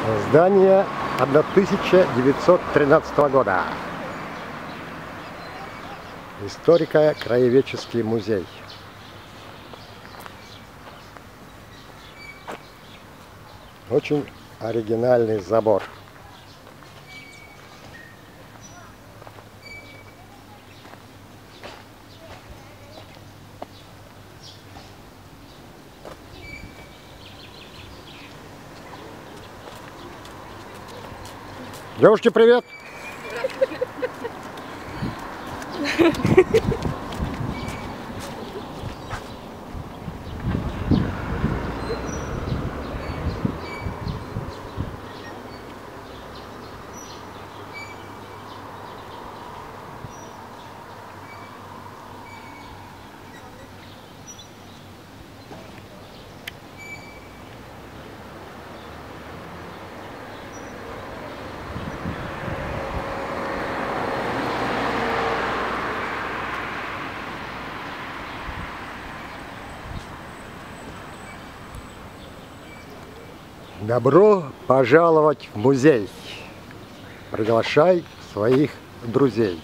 Здание 1913 года. Историко-краеведческий музей. Очень оригинальный забор. Девушки, привет! Добро пожаловать в музей! Приглашай своих друзей!